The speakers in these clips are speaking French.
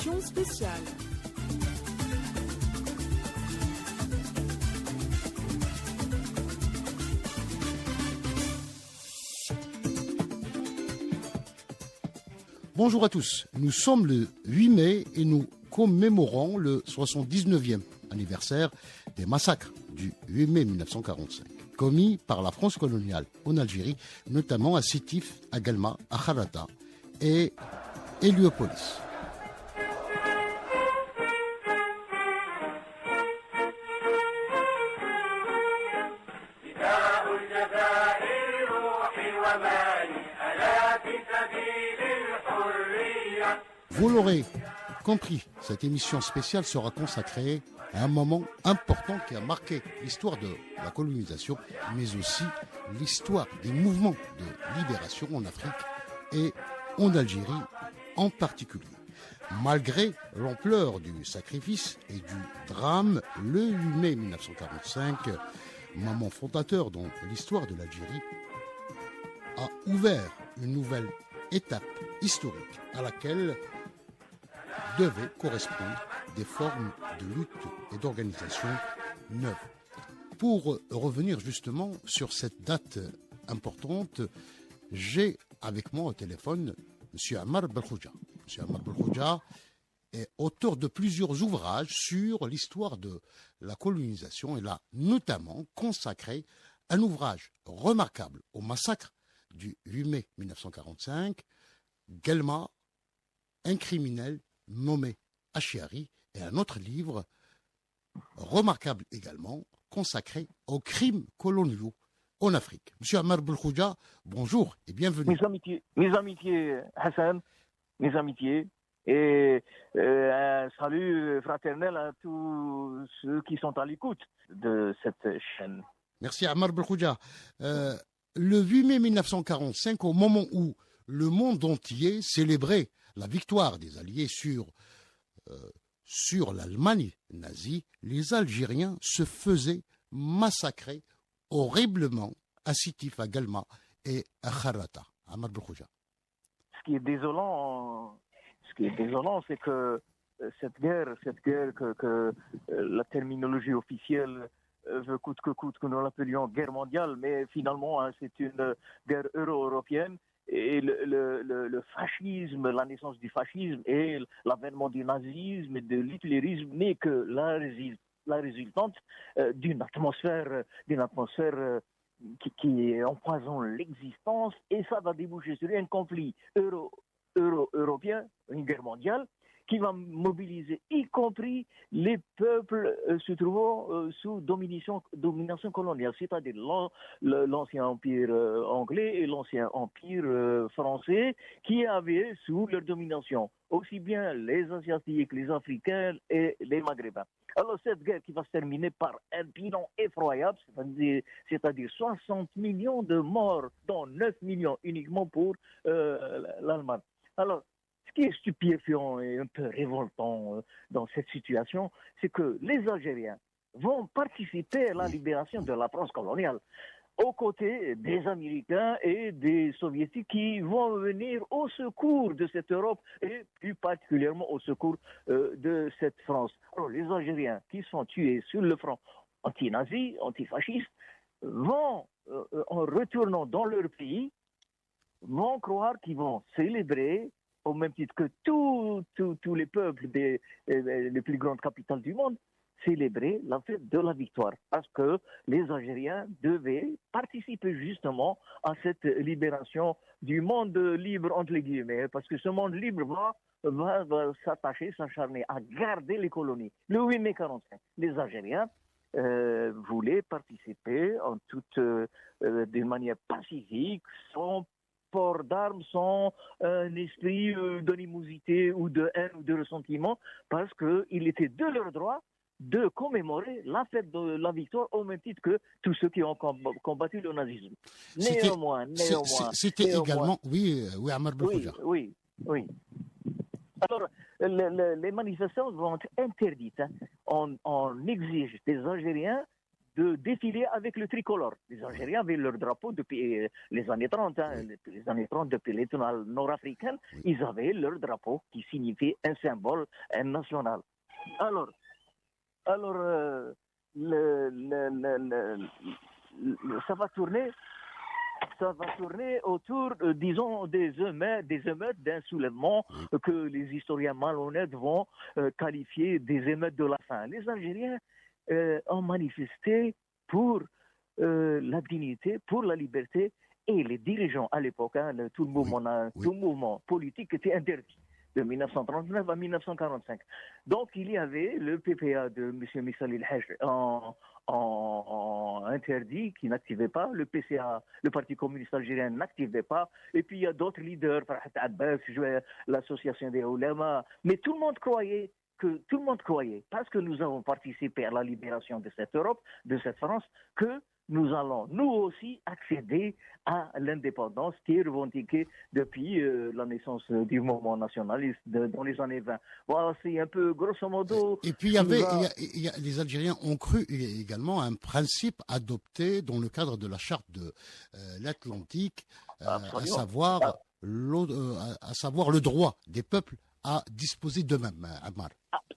édition spéciale. Bonjour à tous, nous sommes le 8 mai et nous commémorons le 79e anniversaire des massacres du 8 mai 1945, commis par la France coloniale en Algérie, notamment à Sétif, à Galma, à Kharata et Héliopolis. Vous l'aurez compris, cette émission spéciale sera consacrée à un moment important qui a marqué l'histoire de la colonisation, mais aussi l'histoire des mouvements de libération en Afrique et en Algérie en particulier. Malgré l'ampleur du sacrifice et du drame, le 8 mai 1945, moment fondateur dans l'histoire de l'Algérie, a ouvert une nouvelle étape historique à laquelle devaient correspondre des formes de lutte et d'organisation neuves. Pour revenir justement sur cette date importante, j'ai avec moi au téléphone M. Ammar Belkhouja. M. Ammar Belkhouja est auteur de plusieurs ouvrages sur l'histoire de la colonisation. Il a notamment consacré un ouvrage remarquable au massacre du 8 mai 1945, Guelma, un criminel nommé Achiari, et un autre livre remarquable également consacré aux crimes coloniaux en Afrique. Monsieur Ammar Belkhouja, bonjour et bienvenue. Mes amitiés Hassan, mes amitiés, et un salut fraternel à tous ceux qui sont à l'écoute de cette chaîne. Merci Ammar Belkhouja. Le 8 mai 1945, au moment où le monde entier célébrait la victoire des Alliés sur l'Allemagne nazie, les Algériens se faisaient massacrer horriblement à Sétif, à Galma et à Kharata. Ammar Belkhouja. Ce qui est désolant, c'est que cette guerre que la terminologie officielle veut coûte que nous l'appelions guerre mondiale, mais finalement c'est une guerre euro-européenne. Et le fascisme, la naissance du fascisme et l'avènement du nazisme et de l'hitlérisme n'est que la résultante d'une atmosphère qui empoisonne l'existence, et ça va déboucher sur un conflit européen, une guerre mondiale, qui va mobiliser y compris les peuples se trouvant sous domination coloniale, c'est-à-dire l'ancien empire anglais et l'ancien empire français, qui avaient sous leur domination aussi bien les Asiatiques, les Africains et les Maghrébins. Alors cette guerre qui va se terminer par un bilan effroyable, c'est-à-dire 60 millions de morts, dont 9 millions uniquement pour l'Allemagne. Alors, ce qui est stupéfiant et un peu révoltant dans cette situation, c'est que les Algériens vont participer à la libération de la France coloniale, aux côtés des Américains et des Soviétiques qui vont venir au secours de cette Europe et plus particulièrement au secours de cette France. Alors les Algériens qui sont tués sur le front anti-nazi, antifasciste, vont, en retournant dans leur pays, vont croire qu'ils vont célébrer, au même titre que tous les peuples des plus grandes capitales du monde, célébrer la fête de la victoire. Parce que les Algériens devaient participer justement à cette libération du monde libre, entre les guillemets. Parce que ce monde libre va s'attacher, s'acharner à garder les colonies. Le 8 mai 1945, les Algériens voulaient participer d'une manière pacifique, sans port d'armes, sans un esprit d'animosité ou de haine ou de ressentiment, parce qu'il était de leur droit de commémorer la fête de la victoire au même titre que tous ceux qui ont combattu le nazisme. Néanmoins. C'était également, oui, Ammar Belkhouja. Oui. Alors, les manifestations vont être interdites. On exige des Algériens de défiler avec le tricolore. Les Algériens avaient leur drapeau depuis les années 30, hein, les années 30 depuis l'étoile nord-africaine, ils avaient leur drapeau qui signifiait un symbole national. Alors, le, le, le, ça va tourner autour, disons, des émeutes, d'un soulèvement que les historiens malhonnêtes vont qualifier des émeutes de la faim. Les Algériens ont manifesté pour la dignité, pour la liberté, et les dirigeants à l'époque, hein, tout le mouvement politique était interdit de 1939 à 1945. Donc il y avait le PPA de M. Missali El-Haj en interdit, qui n'activait pas, le PCA, le Parti communiste algérien, n'activait pas, et puis il y a d'autres leaders, Farhat Abbas, l'association des Oulémas, mais tout le monde croyait, parce que nous avons participé à la libération de cette Europe, de cette France, que nous allons, nous aussi, accéder à l'indépendance qui est revendiquée depuis la naissance du mouvement nationaliste dans les années 20. Voilà, c'est un peu grosso modo. Et puis, les Algériens ont cru également à un principe adopté dans le cadre de la charte de l'Atlantique, à savoir le droit des peuples à disposer d'eux-mêmes, Ammar.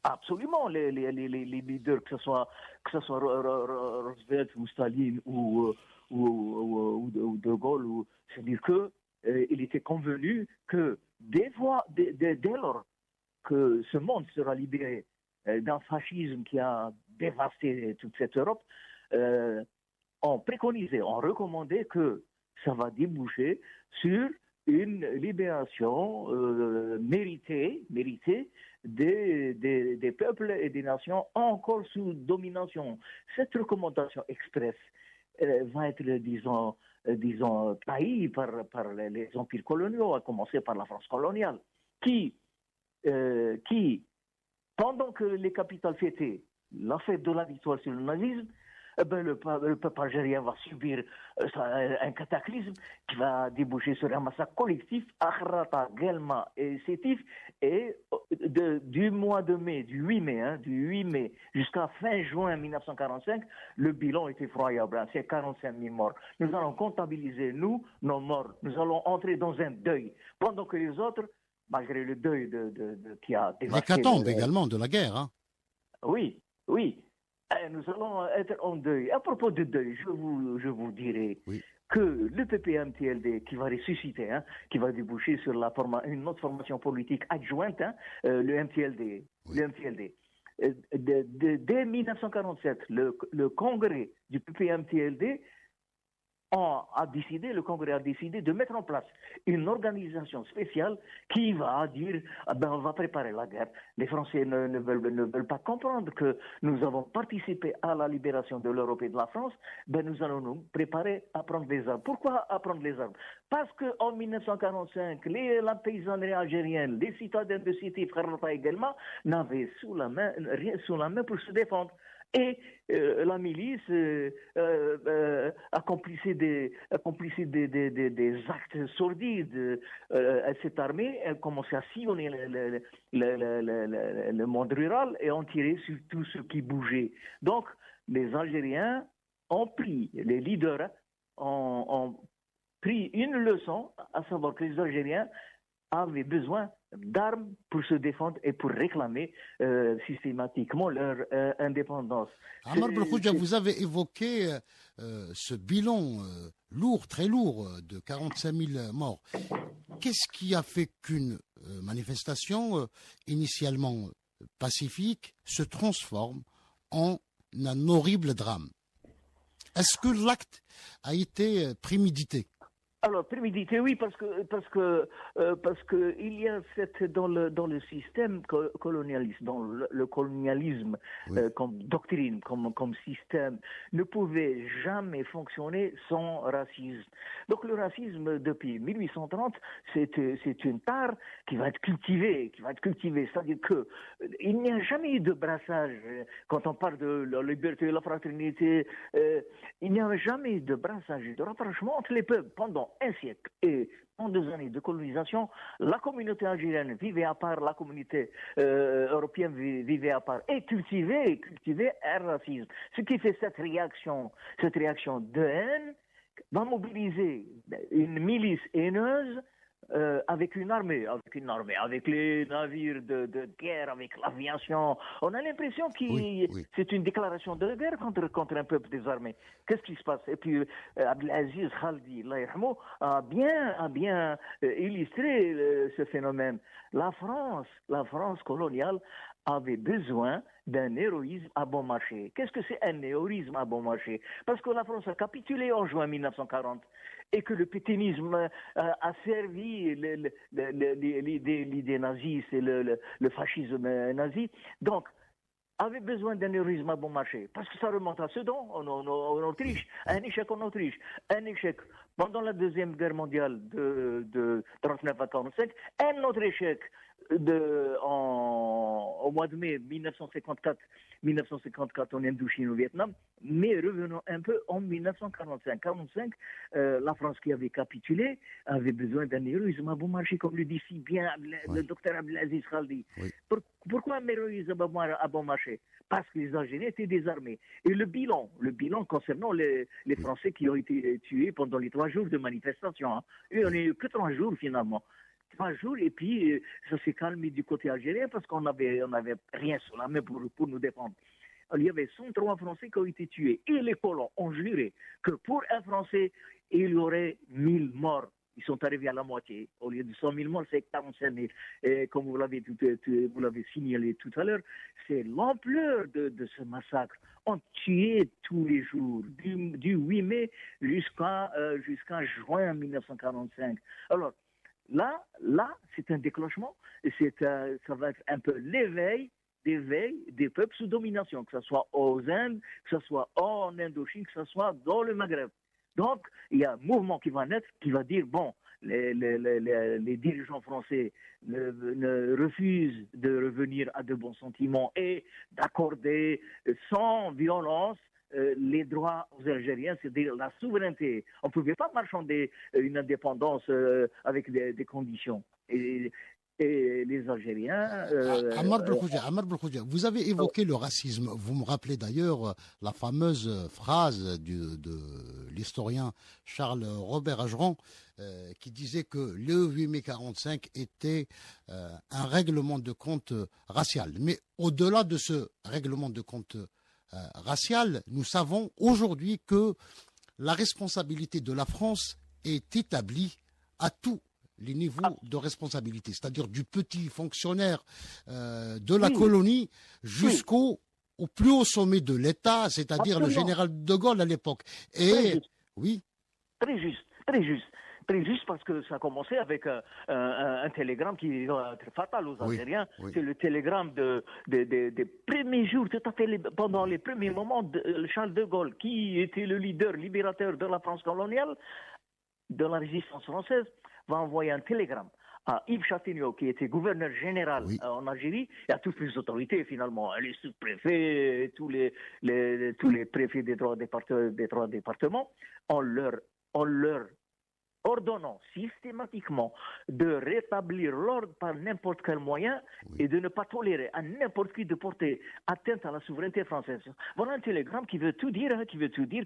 Absolument, les leaders, que ce soit Roosevelt ou Staline ou De Gaulle, c'est-à-dire que il était convenu que dès lors que ce monde sera libéré d'un fascisme qui a dévasté toute cette Europe, on recommandait que ça va déboucher sur une libération méritée des peuples et des nations encore sous domination. Cette recommandation expresse va être, disons, trahie par les empires coloniaux, à commencer par la France coloniale, qui pendant que les capitales fêtaient la fête de la victoire sur le nazisme, le peuple algérien va subir un cataclysme qui va déboucher sur un massacre collectif, Akhrata, Guelma et Sétif, et du mois de mai, du 8 mai jusqu'à fin juin 1945, le bilan est effroyable, hein, c'est 45 000 morts. Nous allons comptabiliser, nos morts, nous allons entrer dans un deuil, pendant que les autres, malgré le deuil qui a dévasté... L'hécatombe également de la guerre, hein. Oui. Nous allons être en deuil. À propos de deuil, je vous dirai que le PPM-TLD qui va ressusciter, hein, qui va déboucher sur une autre formation politique adjointe, hein, le MTLD. Dès 1947, le congrès du PPM-TLD le Congrès a décidé de mettre en place une organisation spéciale qui va dire on va préparer la guerre. Les Français ne veulent pas comprendre que nous avons participé à la libération de l'Europe et de la France. Nous allons nous préparer à prendre les armes. Pourquoi à prendre les armes? Parce qu'en 1945, la paysannerie algérienne, les citadins de Sétif, Kharrata également, n'avaient rien sous la main pour se défendre. Et la milice accomplissait des actes sordides. Cette armée a commencé à sillonner le monde rural et en tirer sur tout ce qui bougeait. Donc, les Algériens les leaders ont pris une leçon, à savoir que les Algériens avaient besoin d'armes pour se défendre et pour réclamer systématiquement leur indépendance. Ammar Belkhodja, vous avez évoqué ce bilan lourd, très lourd, de 45 000 morts. Qu'est-ce qui a fait qu'une manifestation initialement pacifique se transforme en un horrible drame? Est-ce que l'acte a été prémédité? Alors, prémédité, oui, parce que il y a dans le système colonialiste, dans le colonialisme comme doctrine, comme système, ne pouvait jamais fonctionner sans racisme. Donc, le racisme, depuis 1830, c'est une tare qui va être cultivée. C'est-à-dire que il n'y a jamais eu de brassage. Quand on parle de la liberté, la fraternité, il n'y a jamais eu de brassage, de rapprochement entre les peuples pendant un siècle. Et en 2 années de colonisation, la communauté algérienne vivait à part, la communauté européenne vivait à part, et cultivait un racisme. Ce qui fait cette réaction de haine va mobiliser une milice haineuse avec une armée, avec les navires de guerre, avec l'aviation. On a l'impression que c'est une déclaration de guerre contre un peuple désarmé. Qu'est-ce qui se passe? Et puis Abdelaziz Khaldi, a bien illustré ce phénomène. La France coloniale avait besoin d'un héroïsme à bon marché. Qu'est-ce que c'est un héroïsme à bon marché? Parce que la France a capitulé en juin 1940 et que le pétainisme a servi l'idée naziste et le fascisme nazi. Donc, avait besoin d'un héroïsme à bon marché, parce que ça remonte à Sedan, en Autriche, un échec en Autriche, un échec pendant la Deuxième Guerre mondiale de 39 à 45, un autre échec au mois de mai 1954 en Indochine au Vietnam, mais revenons un peu en 1945. 45, la France qui avait capitulé avait besoin d'un héroïsme à bon marché, comme le dit si bien le docteur Abdelaziz Khaldi. Oui. Pourquoi un héroïsme à bon marché? Parce que les Algériens étaient désarmés. Et le bilan concernant les Français qui ont été tués pendant les 3 jours de manifestation, hein. Et on n'a eu que 3 jours finalement. 3 jours, et puis ça s'est calmé du côté algérien parce qu'on n'avait rien sur la main pour nous défendre. Il y avait 103 Français qui ont été tués. Et les colons ont juré que pour un Français, il y aurait 1000 morts. Ils sont arrivés à la moitié. Au lieu de 100 000 morts, c'est 45 000. Et comme vous l'avez signalé tout à l'heure, c'est l'ampleur de ce massacre. On tuait tous les jours, du 8 mai jusqu'à juin 1945. Alors, là, c'est un déclenchement. Ça va être un peu l'éveil des peuples sous domination, que ce soit aux Indes, que ce soit en Indochine, que ce soit dans le Maghreb. Donc, il y a un mouvement qui va naître, qui va dire, bon, les dirigeants français ne refusent de revenir à de bons sentiments et d'accorder sans violence les droits aux Algériens, c'est-à-dire la souveraineté. On ne pouvait pas marchander une indépendance avec des conditions. Et les Algériens... Ammar Belkhodja, vous avez évoqué le racisme. Vous me rappelez d'ailleurs la fameuse phrase de l'historien Charles Robert Ageran qui disait que le 8 mai 45 était un règlement de compte racial. Mais au-delà de ce règlement de compte racial, nous savons aujourd'hui que la responsabilité de la France est établie à tous les niveaux de responsabilité, c'est-à-dire du petit fonctionnaire de la colonie jusqu'au plus haut sommet de l'État, c'est-à-dire le général de Gaulle à l'époque. Et oui, très juste. Très juste parce que ça a commencé avec un télégramme qui va être fatal aux Algériens. Oui. C'est le télégramme des premiers jours, tout à fait pendant les premiers moments de Charles de Gaulle, qui était le leader libérateur de la France coloniale, de la résistance française, va envoyer un télégramme à Yves Châtaigneau, qui était gouverneur général en Algérie, et à toutes les autorités finalement, les sous-préfets, tous les préfets des trois départements, en leur ordonnant systématiquement de rétablir l'ordre par n'importe quel moyen et de ne pas tolérer à n'importe qui de porter atteinte à la souveraineté française. Voilà un télégramme qui veut tout dire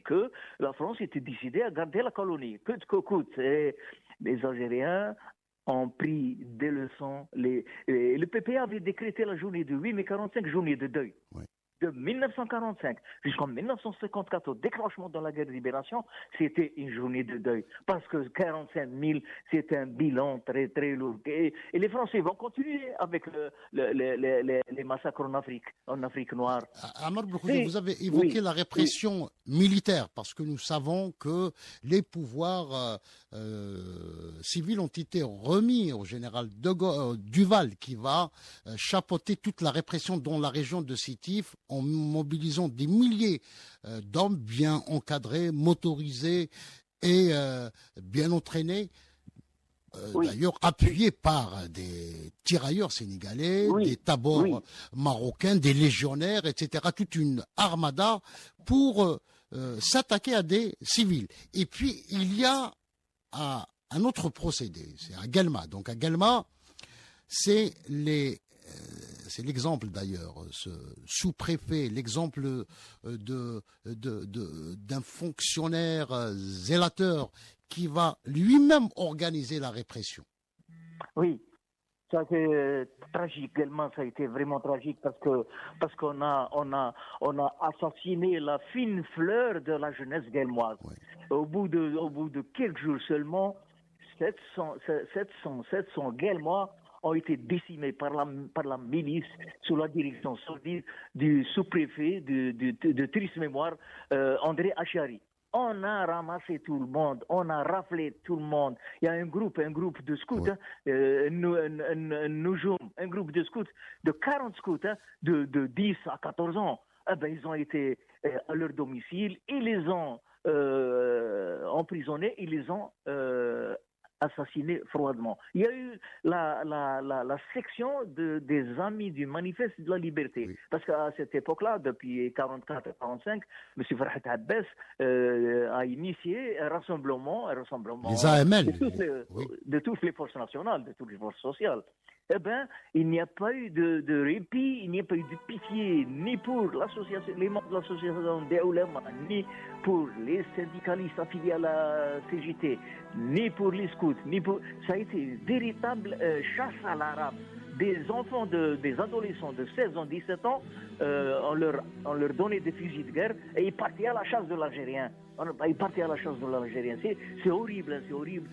que la France était décidée à garder la colonie. Coûte que coûte. Et les Algériens ont pris des leçons. Le PPA avait décrété la journée de 8 mai 45, journée de deuil. Oui. De 1945 jusqu'en 1954, au déclenchement de la guerre de libération, c'était une journée de deuil. Parce que 45 000, c'est un bilan très, très lourd. Et les Français vont continuer avec les massacres en Afrique noire. Ammar Belkhodja, vous avez évoqué la répression militaire, parce que nous savons que les pouvoirs civils ont été remis au général Duval, qui va chapeauter toute la répression dans la région de Sétif, en mobilisant des milliers d'hommes bien encadrés, motorisés et bien entraînés, d'ailleurs appuyés par des tirailleurs sénégalais, des tabors marocains, des légionnaires, etc., toute une armada pour s'attaquer à des civils. Et puis il y a à un autre procédé, c'est à Guelma. Donc à Guelma, c'est l'exemple d'ailleurs, ce sous-préfet, l'exemple d'un fonctionnaire zélateur qui va lui-même organiser la répression. Oui, ça c'est tragique également, ça a été vraiment tragique parce qu'on a assassiné la fine fleur de la jeunesse guelmoise. Ouais. Au bout de quelques jours seulement, 700 Guelmois ont été décimés par la milice sous la direction sordide du sous-préfet de triste mémoire, André Achiari. On a ramassé tout le monde, on a raflé tout le monde. Il y a un groupe de scouts, Oui. un groupe de scouts, de 40 scouts, de 10 à 14 ans. Eh ben, ils ont été à leur domicile, ils les ont emprisonnés, ils les ont assassinés froidement. Il y a eu la section des Amis du Manifeste de la Liberté. Oui. Parce qu'à cette époque-là, depuis 44-45, M. Farhat Abbas a initié un rassemblement Les AML. de toutes les forces nationales, de toutes les forces sociales. Eh bien, il n'y a pas eu de répit, il n'y a pas eu de pitié, ni pour l'association, les membres de l'association des oulémas, ni pour les syndicalistes affiliés à la CGT, ni pour les scouts, ça a été une véritable chasse à l'arabe. Des enfants, des adolescents de 16 ans, 17 ans, on leur donnait des fusils de guerre et ils partaient à la chasse de l'Algérien. C'est horrible, hein, c'est horrible.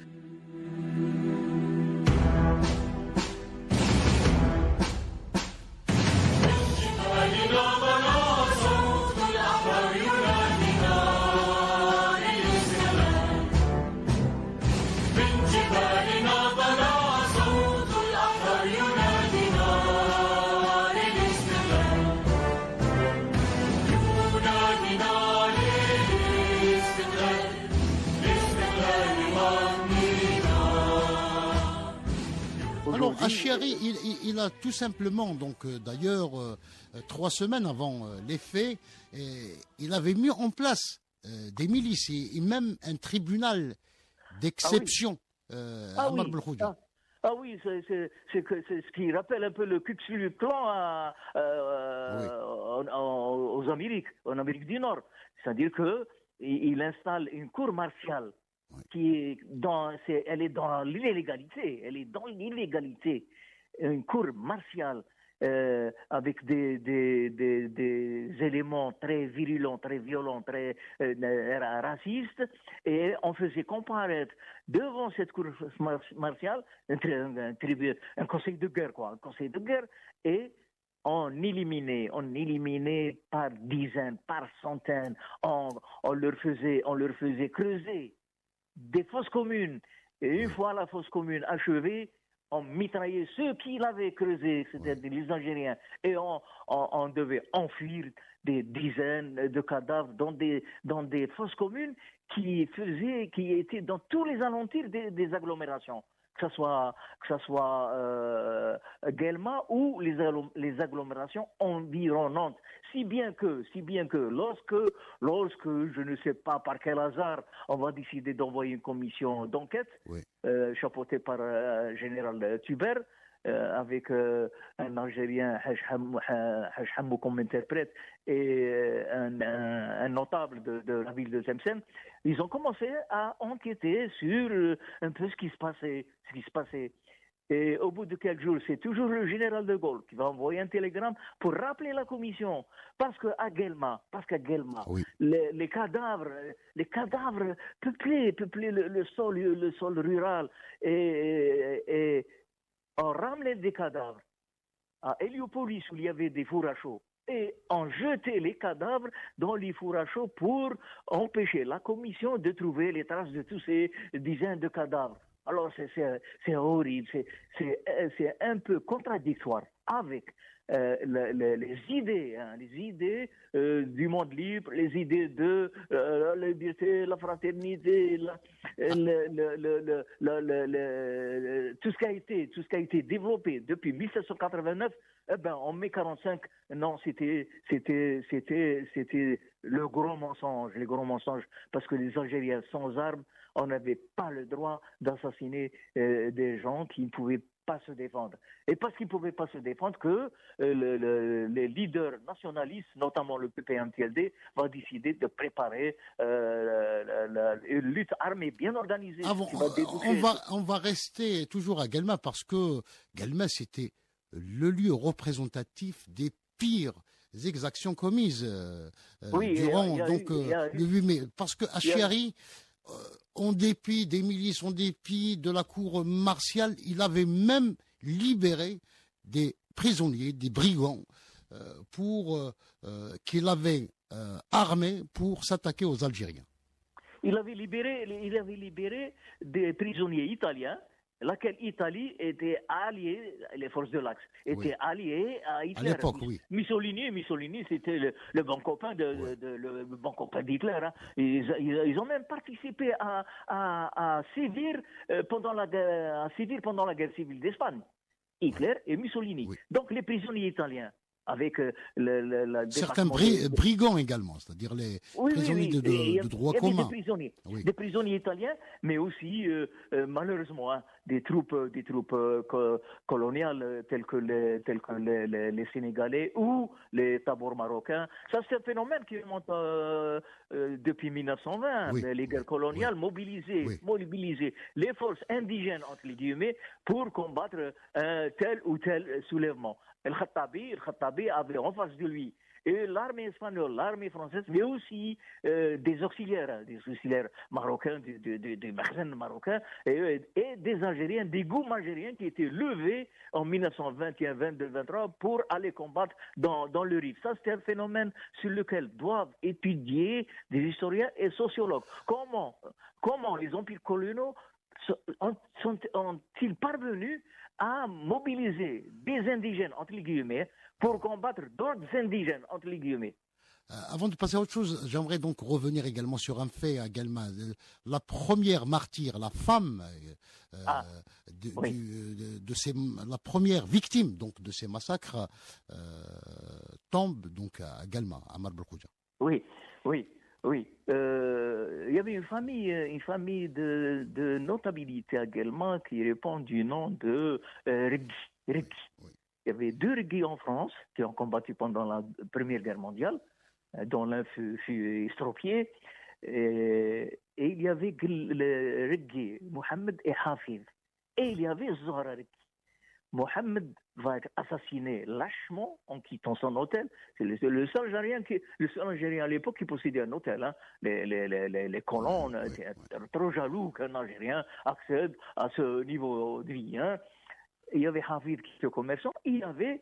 Alors, Achiari, il a tout simplement, donc d'ailleurs, 3 semaines avant les faits, il avait mis en place des milices et même un tribunal d'exception à Omar Belkhoudja. Ah oui, c'est ce qui rappelle un peu le Ku Klux Klan aux Amériques, en Amérique du Nord. C'est-à-dire qu'il installe une cour martiale elle est dans l'illégalité. Elle est dans l'illégalité. Une cour martiale avec des éléments très virulents, très violents, très racistes. Et on faisait comparaître devant cette cour martiale un conseil de guerre, quoi. Un conseil de guerre. Et on éliminait par dizaines, par centaines. On leur faisait creuser des fosses communes. Et une fois la fosse commune achevée, on mitraillait ceux qui l'avaient creusé, c'est-à-dire les Algériens. Et on devait enfuir des dizaines de cadavres dans des fosses communes qui étaient dans tous les alentours des agglomérations. Que ce soit Guelma ou les agglomérations environnantes. Si bien que lorsque je ne sais pas par quel hasard, on va décider d'envoyer une commission d'enquête, Oui. chapeautée par général Tuber, avec un Algérien, Haj Hammou comme interprète, et un notable de la ville de Tlemcen, ils ont commencé à enquêter sur un peu ce qui se passait. Et au bout de quelques jours, c'est toujours le général de Gaulle qui va envoyer un télégramme pour rappeler la commission. Parce qu'à Guelma, Oui. les cadavres peuplaient le sol rural. Et on ramenait des cadavres à Héliopolis où il y avait des fours à chaud. Et on jetait les cadavres dans les fours à chaud pour empêcher la commission de trouver les traces de tous ces dizaines de cadavres. Alors c'est horrible, c'est un peu contradictoire. avec les idées du monde libre, les idées de la liberté, la fraternité, tout ce qui a été développé depuis 1789. Eh ben, en mai 45, non, c'était le gros mensonge, les gros mensonges, parce que les Algériens sans armes, on n'avait pas le droit d'assassiner des gens qui ne pouvaient pas se défendre. Et parce qu'ils ne pouvaient pas se défendre que les leaders nationalistes, notamment le PPMTLD, va décider de préparer une lutte armée bien organisée. On va rester toujours à Guelma parce que Guelma, c'était le lieu représentatif des pires exactions commises durant le 8 mai. Parce que Achiari, en dépit des milices, en dépit de la cour martiale, il avait même libéré des prisonniers, des brigands, qu'il avait armés pour s'attaquer aux Algériens. Il avait libéré des prisonniers italiens, laquelle Italie était alliée, les forces de l'Axe étaient alliées à Hitler. À l'époque, oui. Mussolini, c'était le bon copain d'Hitler. Hein. Ils ont même participé à sévir pendant la guerre civile d'Espagne. Hitler et Mussolini. Oui. Donc les prisonniers italiens, avec certains brigands également, c'est-à-dire les prisonniers de droit commun. Des prisonniers italiens, mais aussi malheureusement des troupes coloniales telles que les Sénégalais ou les Tabours marocains. Ça, c'est un phénomène qui remonte depuis 1920. Les guerres coloniales mobilisaient les forces indigènes, entre les guillemets, pour combattre tel ou tel soulèvement. El Khattabi avait en face de lui et l'armée espagnole, l'armée française, mais aussi des auxiliaires marocains, des makhzen marocains et des Algériens, des goûts algériens qui étaient levés en 1921, 22, 23 pour aller combattre dans le Rif. Ça, c'est un phénomène sur lequel doivent étudier des historiens et sociologues. Comment les empires coloniaux ont-ils parvenu à mobiliser des indigènes, entre les guillemets, pour combattre d'autres indigènes, entre les guillemets. Avant de passer à autre chose, j'aimerais donc revenir également sur un fait à Guelma. La première martyre, la femme, la première victime donc, de ces massacres tombe donc à Guelma, à Marbouja. Oui. Il y avait une famille de notabilité également qui répond du nom de Righi. Oui. Il y avait 2 Righi en France qui ont combattu pendant la Première Guerre mondiale, dont l'un fut estropié. Et il y avait le Righi, Mohamed et Hafiz. Et il y avait Zohra Righi. Mohamed va être assassiné lâchement en quittant son hôtel. C'est le seul Algérien à l'époque qui possédait un hôtel. Hein. Les colons étaient trop jaloux qu'un Algérien accède à ce niveau de vie. Hein. Il y avait Hafid qui était commerçant. Il y avait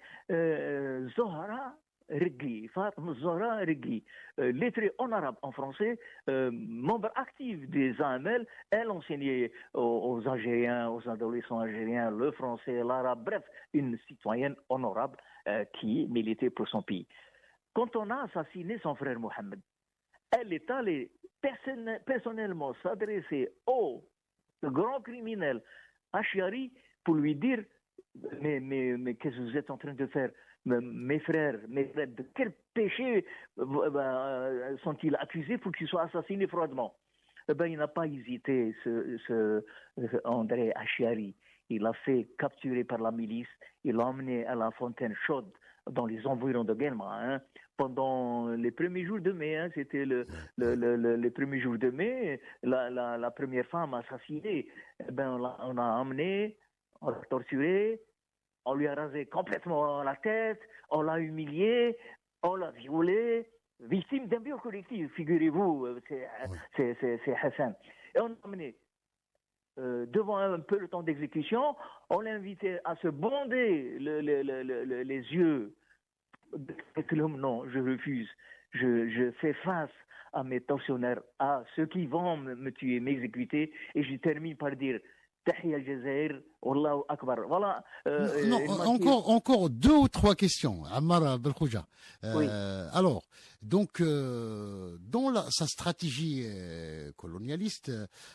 Zohra Righi, Fatma Zohra Righi, lettrée en arabe, en français, membre actif des AML. Elle enseignait aux Algériens, aux adolescents algériens, le français, l'arabe, bref, une citoyenne honorable qui militait pour son pays. Quand on a assassiné son frère Mohamed, elle est allée personnellement s'adresser au grand criminel Achiari pour lui dire mais qu'est-ce que vous êtes en train de faire? Mes frères, de quel péché sont-ils accusés pour qu'ils soient assassinés froidement? Il n'a pas hésité, ce André Achiari. Il l'a fait capturer par la milice. Il l'a emmené à la fontaine chaude dans les environs de Guelma. Hein. Pendant les premiers jours de mai, hein, c'était les premiers jours de mai, la première femme assassinée. On l'a emmené, on l'a torturé, on lui a rasé complètement la tête, on l'a humilié, on l'a violé, victime d'un viol collectif, figurez-vous, c'est Hassan. Et on l'a emmené devant un peu le temps d'exécution, on l'a invité à se bonder les yeux. Non, je refuse. Je fais face à mes tortionnaires, à ceux qui vont me tuer, m'exécuter, et je termine par dire Tahia al-Jazair, Wallahu Akbar. Voilà. Non, encore deux ou trois questions, Ammar Belkhouja. Oui. Alors, donc, dans sa stratégie colonialiste,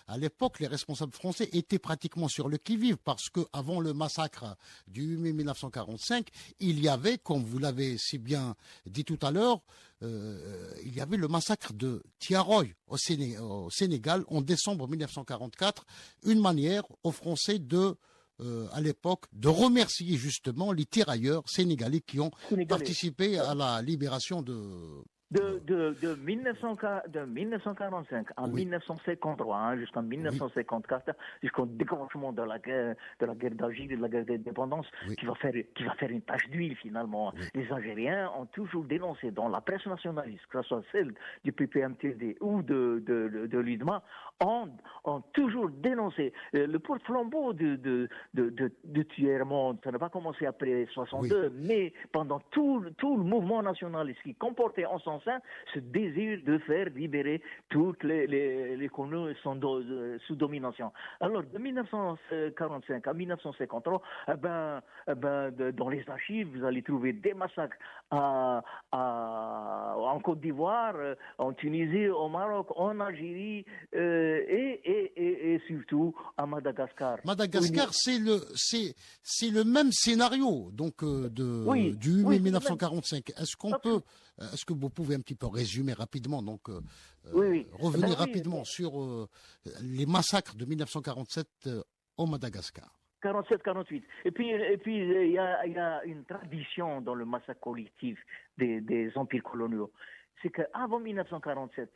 à l'époque, les responsables français étaient pratiquement sur le qui-vive parce que avant le massacre du 8 mai 1945, il y avait, comme vous l'avez si bien dit tout à l'heure, il y avait le massacre de Tiaroy au Sénégal en décembre 1944, une manière aux Français à l'époque, de remercier justement les tirailleurs sénégalais qui ont participé à la libération De 1945 à 1953, hein, jusqu'en 1954, jusqu'au déclenchement de la guerre d'Algérie, de la guerre d'indépendance, qui va faire une tache d'huile finalement. Les Algériens ont toujours dénoncé dans la presse nationaliste, que ce soit celle du PPMTD ou de l'UDMA, ont toujours dénoncé le porte-flambeau de Thiermont. Ça n'a pas commencé après 62, mais pendant tout le mouvement nationaliste qui comportait en son sein ce désir de faire libérer toutes les colonies sous domination. Alors, de 1945 à 1953, dans les archives, vous allez trouver des massacres en Côte d'Ivoire, en Tunisie, au Maroc, en Algérie et surtout à Madagascar. Madagascar, c'est le même scénario donc du 8 mai 1945. Est-ce que vous pouvez un petit peu résumer rapidement, donc revenir rapidement sur les massacres de 1947 au Madagascar? 47-48. Et puis il y a une tradition dans le massacre collectif des empires coloniaux. C'est qu'avant 1947,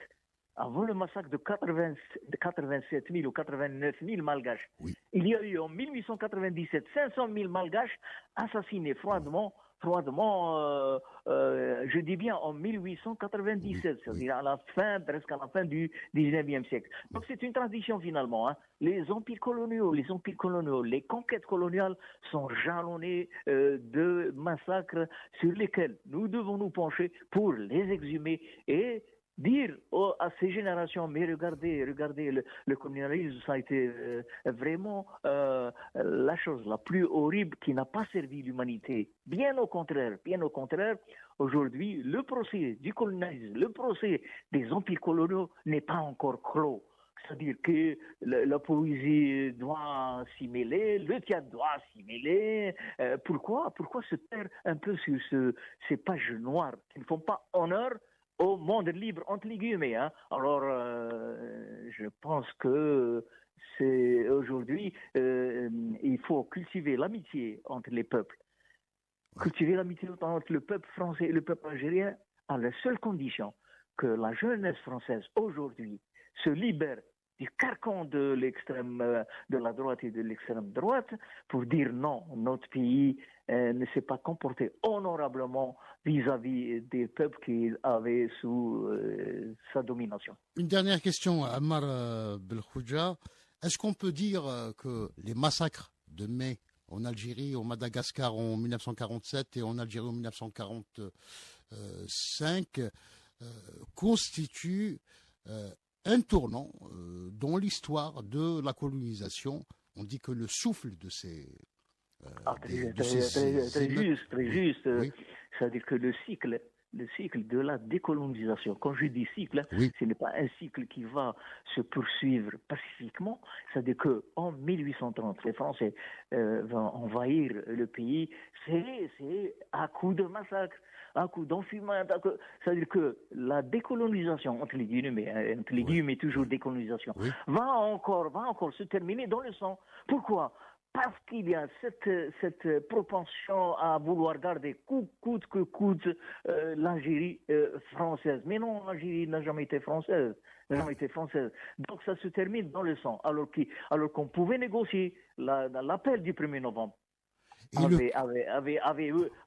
avant le massacre de 87 000 ou 89 000 Malgaches, il y a eu en 1897 500 000 Malgaches assassinés froidement, je dis bien en 1897, c'est-à-dire presque à la fin du 19e siècle. Donc c'est une tradition finalement. Hein. Les empires coloniaux, les conquêtes coloniales sont jalonnées de massacres sur lesquels nous devons nous pencher pour les exhumer et dire à ces générations, mais regardez, le colonialisme, ça a été vraiment la chose la plus horrible qui n'a pas servi l'humanité. Bien au contraire, aujourd'hui, le procès du colonialisme, le procès des empires coloniaux n'est pas encore clos. C'est-à-dire que la poésie doit s'y mêler, le théâtre doit s'y mêler. Pourquoi se taire un peu sur ces pages noires qui ne font pas honneur au monde libre, entre guillemets. Hein. Alors, je pense que c'est aujourd'hui, il faut cultiver l'amitié entre les peuples. Cultiver l'amitié entre le peuple français et le peuple algérien à la seule condition que la jeunesse française aujourd'hui se libère du carcan de la droite et de l'extrême droite pour dire non, notre pays ne s'est pas comporté honorablement vis-à-vis des peuples qu'il avait sous sa domination. Une dernière question, Ammar Belkhouja. Est-ce qu'on peut dire que les massacres de mai en Algérie, au Madagascar en 1947 et en Algérie en 1945 constituent un tournant dans l'histoire de la colonisation? On dit que le souffle de ces... Très juste. C'est-à-dire que le cycle de la décolonisation, quand je dis cycle, ce n'est pas un cycle qui va se poursuivre pacifiquement. C'est-à-dire qu'en 1830, les Français vont envahir le pays, c'est à coup de massacre, à coup d'enfumage. C'est-à-dire que la décolonisation, entre les guillemets toujours décolonisation, va encore se terminer dans le sang. Pourquoi ? Parce qu'il y a cette propension à vouloir garder coûte que coûte l'Algérie française. Mais non, l'Algérie n'a jamais été française. Donc ça se termine dans le sang. Alors qu'on pouvait négocier l'appel du 1er novembre.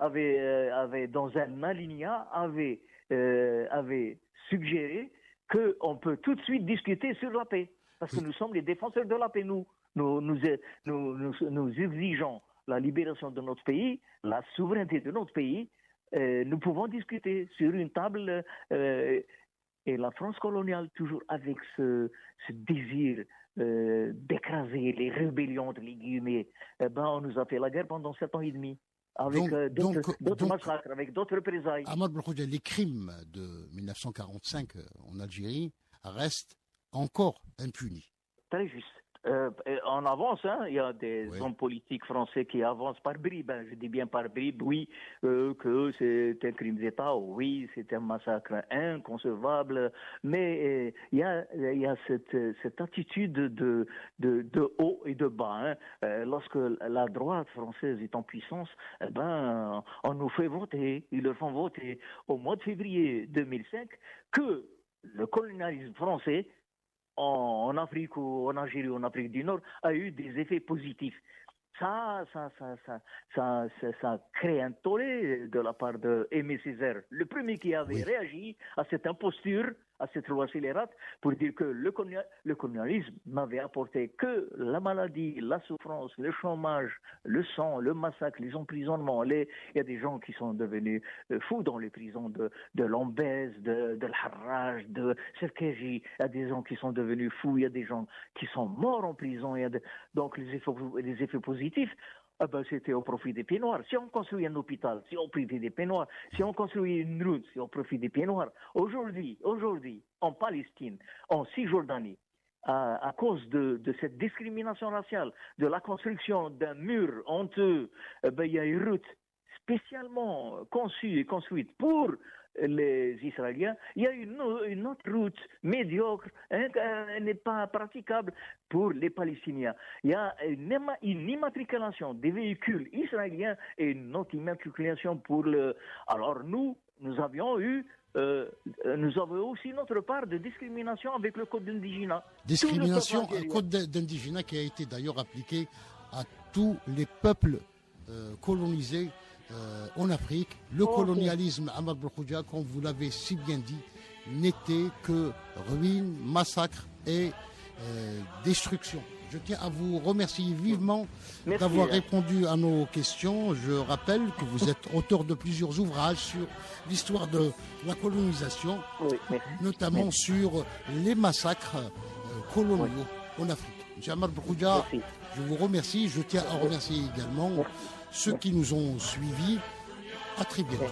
Avait dans un alinéa avait suggéré qu'on peut tout de suite discuter sur la paix. Parce que nous sommes les défenseurs de la paix, nous exigeons la libération de notre pays, la souveraineté de notre pays. Nous pouvons discuter sur une table Et la France coloniale, toujours avec ce désir d'écraser les rébellions, entre les guillemets, eh ben, on nous a fait la guerre pendant 7 ans et demi. Avec d'autres massacres, avec d'autres représailles. Ahmad Belkhodja, les crimes de 1945 en Algérie restent encore impunis. Très juste. On avance, hein. Il y a des hommes politiques français qui avancent par bribes. Hein. Je dis bien par bribes, oui, que c'est un crime d'État, oui, c'est un massacre inconcevable. Mais il y a cette attitude de haut et de bas. Hein. Lorsque la droite française est en puissance, eh ben, on nous fait voter, ils le font voter au mois de février 2005 que le colonialisme français en Afrique ou en Algérie ou en Afrique du Nord a eu des effets positifs. Ça crée un tollé de la part de Aimé Césaire, le premier qui avait réagi à cette imposture, à cette loi scélérate, pour dire que le colonialisme n'avait apporté que la maladie, la souffrance, le chômage, le sang, le massacre, les emprisonnements. Il y a des gens qui sont devenus fous dans les prisons de Lombez, de l'Harraj, de Serkeji. Il y a des gens qui sont devenus fous, il y a des gens qui sont morts en prison. Donc les effets positifs, c'était au profit des pieds noirs. Si on construit un hôpital, c'est au profit des pieds noirs. Si on construit une route, c'est au profit des pieds noirs. Aujourd'hui, en Palestine, en Cisjordanie, à cause de cette discrimination raciale, de la construction d'un mur honteux, il y a une route spécialement conçue et construite pour les Israéliens. Il y a une autre route médiocre, elle n'est pas praticable pour les Palestiniens. Il y a une immatriculation des véhicules israéliens et une autre immatriculation pour le... Alors nous avons aussi notre part de discrimination avec le code d'indigénat. Discrimination, un code d'indigénat qui a été d'ailleurs appliqué à tous les peuples colonisés en Afrique. Le colonialisme, Ahmad Belkhodja, comme vous l'avez si bien dit, n'était que ruine, massacre et destruction. Je tiens à vous remercier vivement d'avoir répondu à nos questions. Je rappelle que vous êtes auteur de plusieurs ouvrages sur l'histoire de la colonisation, notamment sur les massacres coloniaux en Afrique. Monsieur Ahmad Belkhodja, je vous remercie. Je tiens à remercier également ceux qui nous ont suivis. À très bientôt.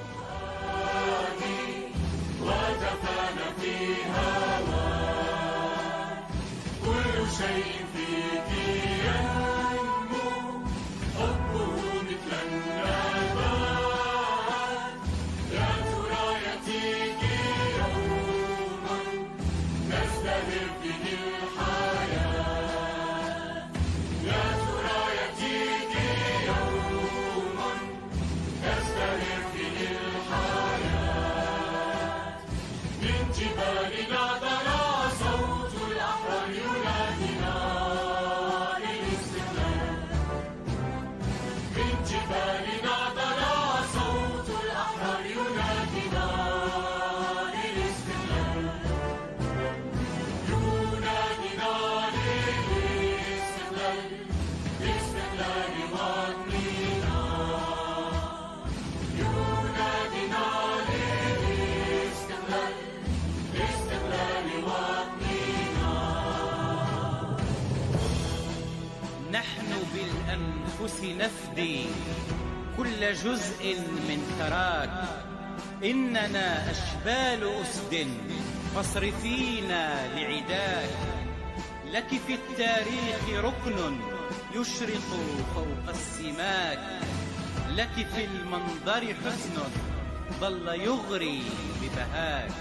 نفدي كل جزء من ثراك إننا أشبال أسد فاصرفينا لعداك لك في التاريخ ركن يشرق فوق السماك لك في المنظر حسن ظل يغري ببهاك